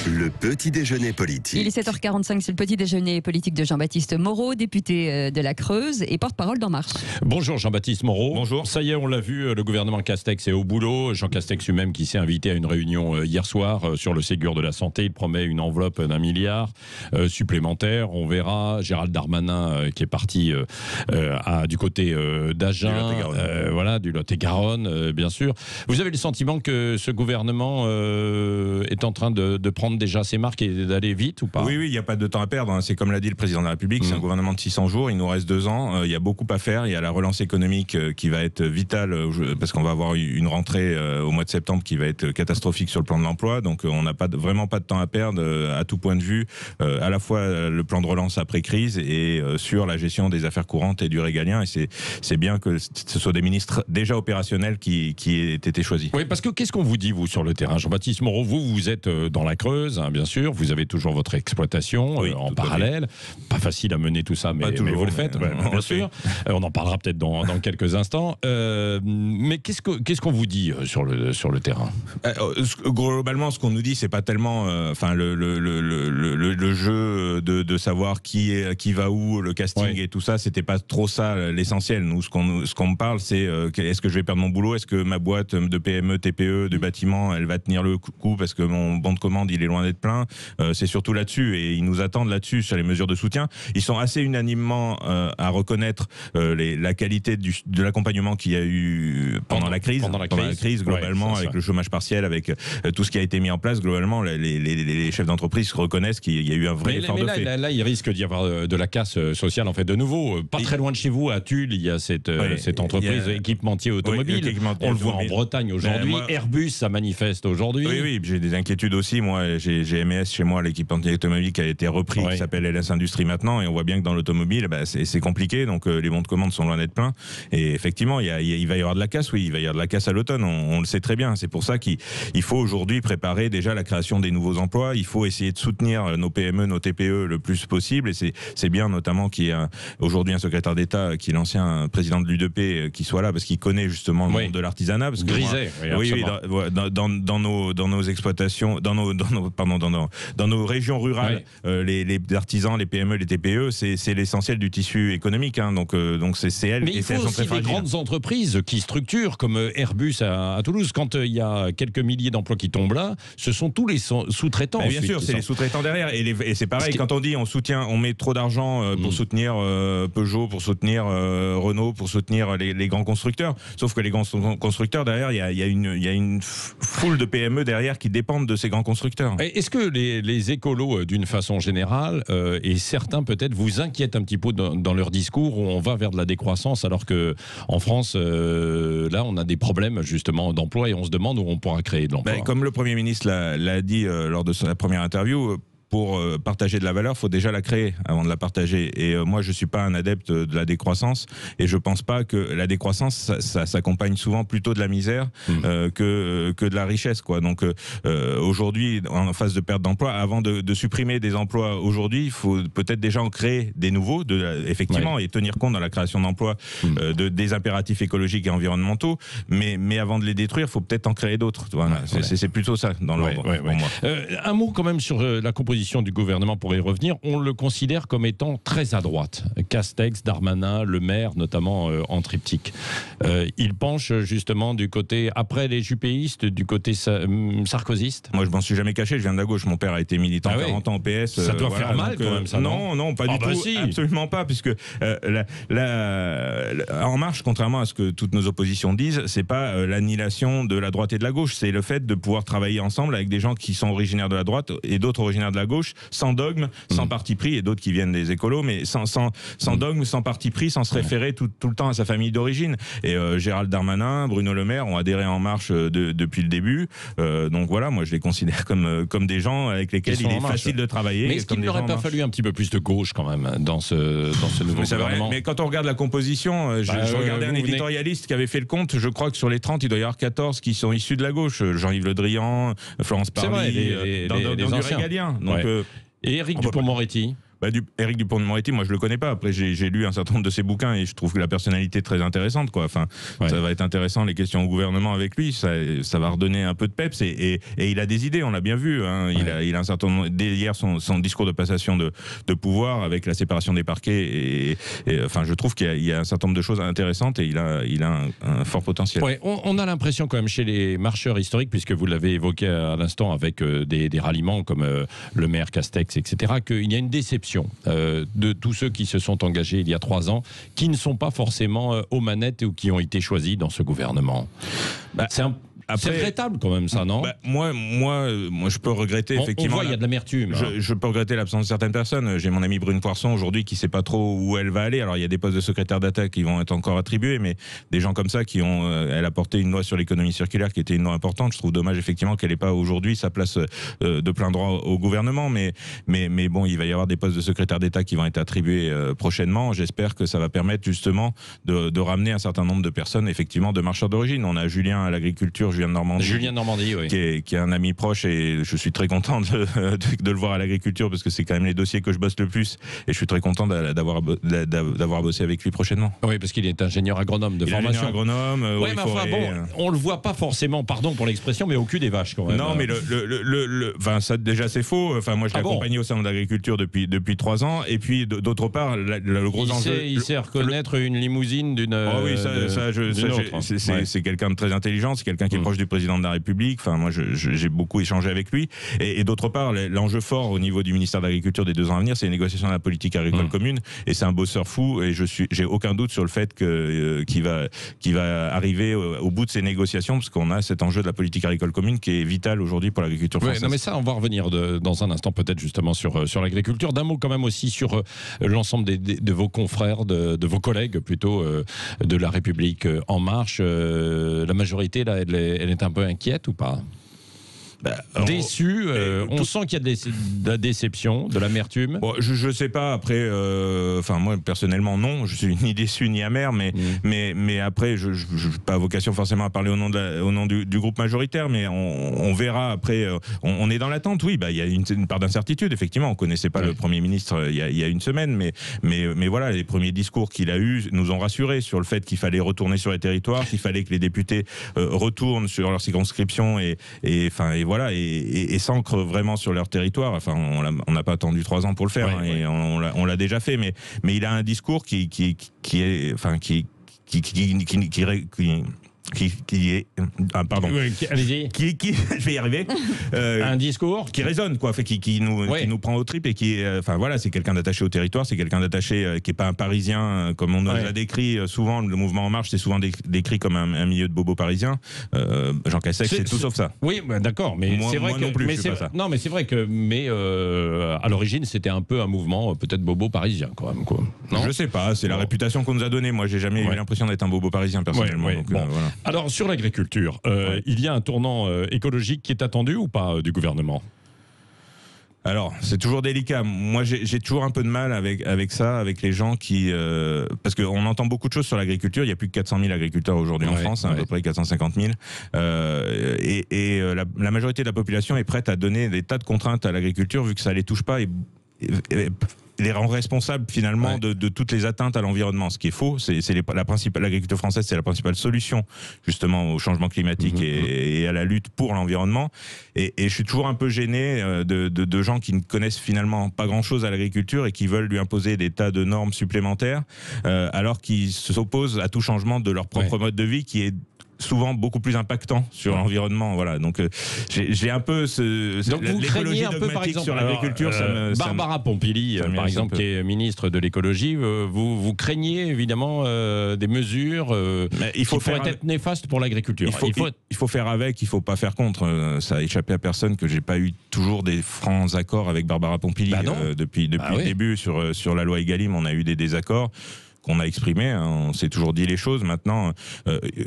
Le petit déjeuner politique. Il est 7h45, c'est le petit déjeuner politique de Jean-Baptiste Moreau, député de la Creuse et porte-parole d'En Marche. Bonjour Jean-Baptiste Moreau. Bonjour. Ça y est, on l'a vu, le gouvernement Castex est au boulot. Jean Castex lui-même qui s'est invité à une réunion hier soir sur le Ségur de la santé. Il promet une enveloppe d'1 milliard supplémentaire. On verra Gérald Darmanin qui est parti du côté d'Agen, voilà, du Lot-et-Garonne, bien sûr. Vous avez le sentiment que ce gouvernement est en train de prendre déjà ses marques et d'aller vite ou pas? Oui, il n'y a pas de temps à perdre. C'est comme l'a dit le président de la République, c'est un gouvernement de 600 jours. Il nous reste 2 ans. Il y a beaucoup à faire. Il y a la relance économique qui va être vitale parce qu'on va avoir une rentrée au mois de septembre qui va être catastrophique sur le plan de l'emploi. Donc on n'a vraiment pas de temps à perdre à tout point de vue, à la fois le plan de relance après crise et sur la gestion des affaires courantes et du régalien. Et c'est bien que ce soit des ministres déjà opérationnels qui aient été choisis. Oui, parce que qu'est-ce qu'on vous dit, vous, sur le terrain? Jean-Baptiste Moreau, vous êtes dans la Creuse, hein, bien sûr. Vous avez toujours votre exploitation en parallèle. Pas facile à mener tout ça, mais vous le faites, bien sûr. On en parlera peut-être dans quelques instants. Mais qu'est-ce qu'on vous dit sur le terrain? Globalement, ce qu'on nous dit, c'est pas tellement le jeu de savoir qui va où, le casting et tout ça. C'était pas trop ça l'essentiel. Nous, ce qu'on me parle, c'est est-ce que je vais perdre mon boulot? Est-ce que ma boîte de PME, TPE, de bâtiment, elle va tenir le coup parce que mon bon de commande, il est loin d'être plein? C'est surtout là-dessus, et ils nous attendent là-dessus sur les mesures de soutien. Ils sont assez unanimement à reconnaître la qualité de l'accompagnement qu'il y a eu pendant la crise, globalement, avec le chômage partiel, avec tout ce qui a été mis en place. Globalement, les chefs d'entreprise reconnaissent qu'il y a eu un vrai effort de fait. Là, il risque d'y avoir de la casse sociale, en fait, de nouveau. Pas très loin de chez vous, à Tulle, il y a cette entreprise équipementier automobile. On le voit en Bretagne aujourd'hui. Airbus, ça manifeste aujourd'hui. Oui, j'ai des inquiétudes aussi. Moi, j'ai MES chez moi, l'équipementier automobile qui a été repris, qui s'appelle LS Industrie maintenant, et on voit bien que dans l'automobile, c'est compliqué, donc les bons de commande sont loin d'être pleins. Et effectivement, il va y avoir de la casse, il va y avoir de la casse à l'automne, on le sait très bien. C'est pour ça qu'il faut aujourd'hui préparer déjà la création des nouveaux emplois. Il faut essayer de soutenir nos PME, nos TPE le plus possible, et c'est bien notamment qu'il y ait aujourd'hui un secrétaire d'État qui est l'ancien président de l'UDP qui soit là, parce qu'il connaît justement le monde de l'artisanat. Parce que Griset, dans nos exploitations, dans nos régions rurales, les artisans, les PME, les TPE, c'est l'essentiel du tissu économique, hein, donc c'est elles. Mais il faut aussi des grandes entreprises qui structurent, comme Airbus à Toulouse. Quand il y a quelques milliers d'emplois qui tombent là, ce sont tous les sous-traitants. Bien sûr, c'est les sous-traitants derrière, et c'est pareil. Quand on dit on met trop d'argent pour soutenir Peugeot, pour soutenir Renault, pour soutenir les grands constructeurs, sauf que les grands constructeurs derrière, il y a une foule de PME derrière qui dépendent de ces grands constructeurs. Est-ce que les écolos, d'une façon générale, et certains peut-être, vous inquiètent un petit peu dans leur discours, où on va vers de la décroissance, alors que en France, là, on a des problèmes justement d'emploi, et on se demande où on pourra créer de l'emploi. Comme le Premier ministre l'a dit lors de sa première interview, pour partager de la valeur, il faut déjà la créer avant de la partager. Et moi, je ne suis pas un adepte de la décroissance, et je ne pense pas que la décroissance, ça s'accompagne souvent plutôt de la misère que de la richesse, quoi. Donc aujourd'hui, en phase de perte d'emploi, avant de supprimer des emplois aujourd'hui, il faut peut-être déjà en créer des nouveaux, effectivement, et tenir compte dans la création d'emplois des impératifs écologiques et environnementaux. Mais avant de les détruire, il faut peut-être en créer d'autres. Voilà. C'est plutôt ça dans l'ordre pour moi. Un mot quand même sur la composition du gouvernement, pour y revenir. On le considère comme étant très à droite. Castex, Darmanin, Le Maire, notamment en triptyque. Il penche justement du côté, après les jupéistes, du côté sarkozyste. Moi, je m'en suis jamais caché, je viens de la gauche. Mon père a été militant 40 ans au PS. Ça doit faire mal quand même, ça, non, pas du tout. Si. Absolument pas, puisque En Marche, contrairement à ce que toutes nos oppositions disent, c'est pas l'annihilation de la droite et de la gauche, c'est le fait de pouvoir travailler ensemble avec des gens qui sont originaires de la droite et d'autres originaires de la gauche, sans dogme, sans parti pris, et d'autres qui viennent des écolos, mais sans dogme, sans parti pris, sans se référer tout le temps à sa famille d'origine. Et Gérald Darmanin, Bruno Le Maire ont adhéré En Marche depuis le début. Donc voilà, moi je les considère comme des gens avec lesquels il est facile de travailler. Mais est-ce qu'il n'aurait pas fallu un petit peu plus de gauche quand même dans ce nouveau gouvernement? Mais quand on regarde la composition, je regardais un éditorialiste qui avait fait le compte, je crois que sur les 30, il doit y avoir 14 qui sont issus de la gauche. Jean-Yves Le Drian, Florence Parly, dans du régalien. Donc, et Éric Dupond-Moretti? Éric Dupond-Moretti, moi je le connais pas. Après j'ai lu un certain nombre de ses bouquins et je trouve que la personnalité est très intéressante, quoi. Enfin, ça va être intéressant les questions au gouvernement avec lui. Ça va redonner un peu de peps et il a des idées. On l'a bien vu. Hein. Il a un certain nombre. Dès hier son discours de passation de pouvoir avec la séparation des parquets enfin je trouve qu'il y a un certain nombre de choses intéressantes et il a un fort potentiel. Ouais, on a l'impression quand même chez les marcheurs historiques, puisque vous l'avez évoqué à l'instant avec des ralliements comme le maire Castex, etc., qu'il y a une déception de tous ceux qui se sont engagés il y a 3 ans, qui ne sont pas forcément aux manettes ou qui ont été choisis dans ce gouvernement. C'est regrettable quand même ça, non? Moi, je peux regretter effectivement. On voit, il y a de l'amertume. Je peux regretter l'absence de certaines personnes. J'ai mon amie Brune Poisson aujourd'hui qui sait pas trop où elle va aller. Alors il y a des postes de secrétaire d'État qui vont être encore attribués, mais des gens comme ça qui ont, elle a porté une loi sur l'économie circulaire qui était une loi importante. Je trouve dommage effectivement qu'elle n'ait pas aujourd'hui sa place de plein droit au gouvernement, mais bon, il va y avoir des postes de secrétaire d'État qui vont être attribués prochainement. J'espère que ça va permettre justement de ramener un certain nombre de personnes effectivement de marcheurs d'origine. On a Julien à l'agriculture. Julien Normandie, oui. qui est un ami proche et je suis très content de le voir à l'agriculture parce que c'est quand même les dossiers que je bosse le plus et je suis très content d'avoir bossé avec lui prochainement. Oui, parce qu'il est ingénieur agronome de formation. Ingénieur agronome. Oui, mais enfin bon, on le voit pas forcément, pardon pour l'expression, mais au cul des vaches quand même. Non, mais enfin ça déjà c'est faux. Enfin moi je l'ai accompagné au salon de l'agriculture depuis 3 ans et puis d'autre part le gros enjeu. Il sait reconnaître une limousine d'une. Oh oui, c'est quelqu'un de très intelligent, c'est quelqu'un qui est proche du président de la République. Enfin, moi, j'ai beaucoup échangé avec lui. Et d'autre part, l'enjeu fort au niveau du ministère de l'Agriculture des 2 ans à venir, c'est les négociations de la politique agricole commune. Et c'est un bosseur fou. Et j'ai aucun doute sur le fait qu'il va arriver au bout de ces négociations, parce qu'on a cet enjeu de la politique agricole commune qui est vital aujourd'hui pour l'agriculture française. Non, mais ça, on va revenir dans un instant peut-être justement sur l'agriculture. D'un mot quand même aussi sur l'ensemble de vos confrères, de vos collègues plutôt de la République En Marche. La majorité là, elle est un peu inquiète ou pas? Déçu, on sent qu'il y a de la déception, de l'amertume. Bon, je sais pas. Après, enfin moi personnellement non, je suis ni déçu ni amer, mais après je n'ai pas vocation forcément à parler au nom du groupe majoritaire, mais on verra après. On est dans l'attente, oui. Il y a une part d'incertitude effectivement. On connaissait pas le Premier ministre il y a une semaine, mais voilà, les premiers discours qu'il a eus nous ont rassurés sur le fait qu'il fallait retourner sur les territoires, qu'il fallait que les députés retournent sur leur circonscription et voilà, et s'ancrent vraiment sur leur territoire. Enfin, on n'a pas attendu 3 ans pour le faire, et on l'a déjà fait. Mais il a un discours qui est, enfin, qui est pardon, allez-y. Je vais y arriver. Un discours qui résonne, quoi, qui nous prend aux tripes et qui enfin voilà, c'est quelqu'un d'attaché au territoire, c'est quelqu'un d'attaché qui est pas un Parisien comme on nous l'a décrit souvent. Le mouvement En Marche c'est souvent décrit comme un milieu de bobos parisiens. Jean Castex c'est tout sauf ça. Oui, d'accord, mais c'est vrai que non plus, c'est pas ça. Non, mais c'est vrai que à l'origine c'était un peu un mouvement peut-être bobo parisien quand même, quoi. Non, je sais pas, c'est la réputation qu'on nous a donnée. Moi j'ai jamais eu l'impression d'être un bobo parisien personnellement. Donc, voilà. Alors, sur l'agriculture, il y a un tournant écologique qui est attendu ou pas du gouvernement ? Alors, c'est toujours délicat. Moi, j'ai toujours un peu de mal avec ça, avec les gens qui... parce qu'on entend beaucoup de choses sur l'agriculture. Il y a plus de 400 000 agriculteurs aujourd'hui en France, à peu près 450 000. La majorité de la population est prête à donner des tas de contraintes à l'agriculture, vu que ça ne les touche pas et les rend responsables finalement de toutes les atteintes à l'environnement. Ce qui est faux, l'agriculture française, c'est la principale solution justement au changement climatique et à la lutte pour l'environnement. Et je suis toujours un peu gêné de gens qui ne connaissent finalement pas grand-chose à l'agriculture et qui veulent lui imposer des tas de normes supplémentaires, alors qu'ils s'opposent à tout changement de leur propre mode de vie qui est souvent beaucoup plus impactant sur l'environnement. Voilà. Donc j'ai un peu l'écologie dogmatique sur l'agriculture. Barbara Pompili, par exemple, qui est ministre de l'écologie, vous craignez évidemment des mesures qui pourraient être néfastes pour l'agriculture. Il faut faire avec, il ne faut pas faire contre. Ça a échappé à personne que j'ai pas eu toujours des francs accords avec Barbara Pompili depuis le début sur la loi Egalim. On a eu des désaccords qu'on a exprimées. Hein. On s'est toujours dit les choses. Maintenant,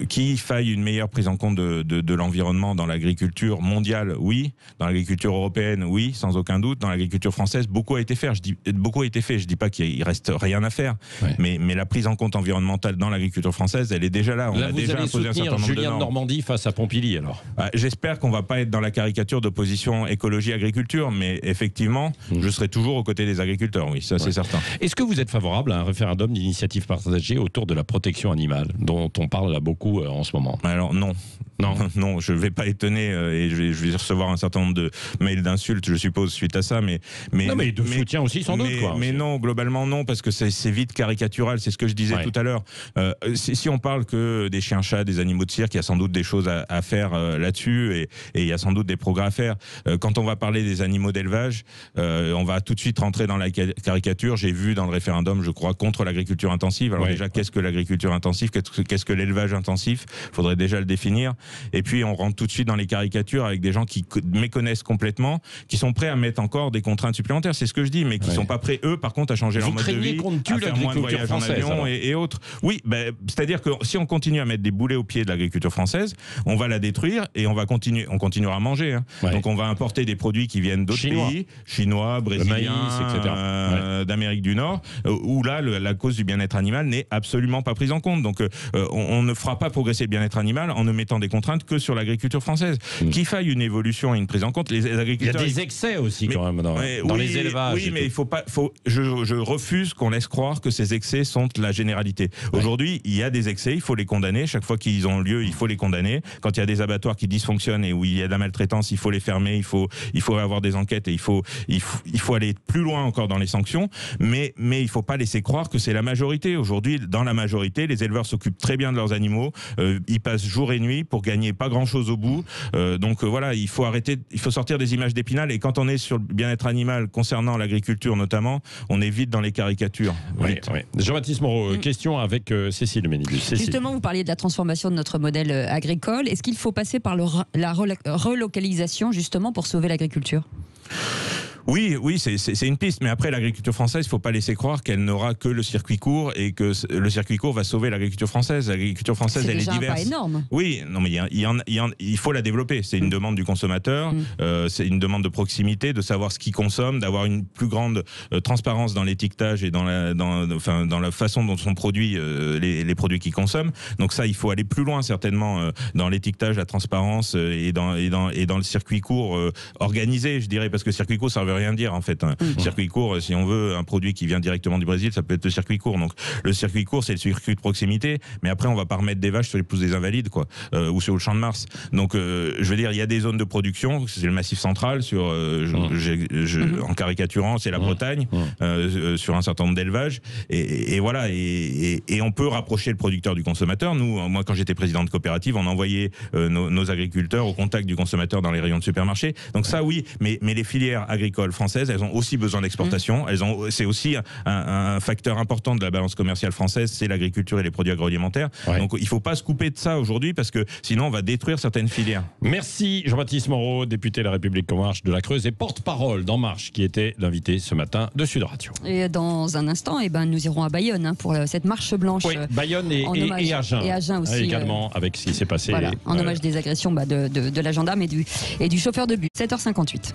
qu'il faille une meilleure prise en compte de l'environnement dans l'agriculture mondiale, oui. Dans l'agriculture européenne, oui, sans aucun doute. Dans l'agriculture française, beaucoup a été fait. Je dis pas qu'il reste rien à faire, mais la prise en compte environnementale dans l'agriculture française, elle est déjà là. On a déjà imposé un certain nombre de normes. Julien de Normandie face à Pompili, alors. J'espère qu'on va pas être dans la caricature d'opposition écologie-agriculture, mais effectivement, je serai toujours aux côtés des agriculteurs, oui, ça c'est certain. Est-ce que vous êtes favorable à un référendum d'initiative partagée autour de la protection animale, dont on parle là beaucoup en ce moment? Alors non. Non, je ne vais pas étonner et je vais recevoir un certain nombre de mails d'insultes, je suppose, suite à ça. Mais de soutien aussi, sans doute. Mais non, globalement, non, parce que c'est vite caricatural. C'est ce que je disais tout à l'heure. Si on parle que des chiens-chats, des animaux de cirque, il y a sans doute des choses à faire là-dessus et il y a sans doute des progrès à faire. Quand on va parler des animaux d'élevage, on va tout de suite rentrer dans la caricature. J'ai vu dans le référendum, je crois, contre l'agriculture intensive. Alors déjà, qu'est-ce que l'agriculture intensive? Qu'est-ce que l'élevage intensif? Il faudrait déjà le définir. Et puis on rentre tout de suite dans les caricatures avec des gens qui méconnaissent complètement, qui sont prêts à mettre encore des contraintes supplémentaires, c'est ce que je dis, mais qui sont pas prêts, eux, par contre, à changer leur mode de vie, à faire moins de voyages en avion et autres. Oui, c'est-à-dire que si on continue à mettre des boulets au pied de l'agriculture française, on va la détruire et on continuera à manger. Hein. Donc on va importer des produits qui viennent d'autres pays, chinois, brésiliens, etc., d'Amérique du Nord, où là, la cause du bien-être animal n'est absolument pas prise en compte. Donc on ne fera pas progresser le bien-être animal en ne mettant des contraintes que sur l'agriculture française. Qu'il faille une évolution et une prise en compte, les agriculteurs... Il y a des excès aussi quand même dans les élevages. Oui, mais il faut pas... je refuse qu'on laisse croire que ces excès sont la généralité. Aujourd'hui, il y a des excès, il faut les condamner. Chaque fois qu'ils ont lieu, il faut les condamner. Quand il y a des abattoirs qui dysfonctionnent et où il y a de la maltraitance, il faut les fermer, il faut avoir des enquêtes et il faut aller plus loin encore dans les sanctions. Mais il faut pas laisser croire que c'est la majorité. Aujourd'hui, dans la majorité, les éleveurs s'occupent très bien de leurs animaux. Ils passent jour et nuit pour gagner pas grand-chose au bout. Donc voilà, il faut sortir des images d'Épinal. Et quand on est sur le bien-être animal concernant l'agriculture notamment, on est vite dans les caricatures. Jean-Baptiste Moreau, question avec Cécile Ménibus. Justement, vous parliez de la transformation de notre modèle agricole. Est-ce qu'il faut passer par la relocalisation justement pour sauver l'agriculture ? Oui, c'est une piste. Mais après, l'agriculture française, il ne faut pas laisser croire qu'elle n'aura que le circuit court et que le circuit court va sauver l'agriculture française. L'agriculture française, elle est diverse. C'est déjà un pas énorme. Oui, non, mais il faut la développer. C'est une demande du consommateur, c'est une demande de proximité, de savoir ce qu'il consomme, d'avoir une plus grande transparence dans l'étiquetage et dans la façon dont sont produits les produits qu'il consomme. Donc ça, il faut aller plus loin certainement dans l'étiquetage, la transparence et dans le circuit court organisé, je dirais, parce que circuit court, ça veut rien dire en fait. Circuit court, si on veut un produit qui vient directement du Brésil, ça peut être le circuit court. Donc le circuit court, c'est le circuit de proximité, mais après on va pas remettre des vaches sur les pelouses des Invalides, quoi, ou sur le champ de Mars. Donc je veux dire, il y a des zones de production, c'est le Massif central, en caricaturant, c'est la Bretagne, sur un certain nombre d'élevages, et voilà, et on peut rapprocher le producteur du consommateur. Moi, quand j'étais président de coopérative, on envoyait nos agriculteurs au contact du consommateur dans les rayons de supermarché. Donc ça, oui, mais les filières agricoles françaises, elles ont aussi besoin d'exportation. C'est aussi un facteur important de la balance commerciale française, c'est l'agriculture et les produits agroalimentaires. Donc il ne faut pas se couper de ça aujourd'hui parce que sinon on va détruire certaines filières. Merci Jean-Baptiste Moreau, député de la République En Marche de la Creuse et porte-parole d'En Marche, qui était l'invité ce matin de Sud Radio. Et dans un instant, nous irons à Bayonne pour cette marche blanche. Oui, Bayonne et Agen. Et Agen aussi. Également, avec ce qui s'est passé. Voilà, en hommage des agressions de la gendarme et du chauffeur de bus. 7h58.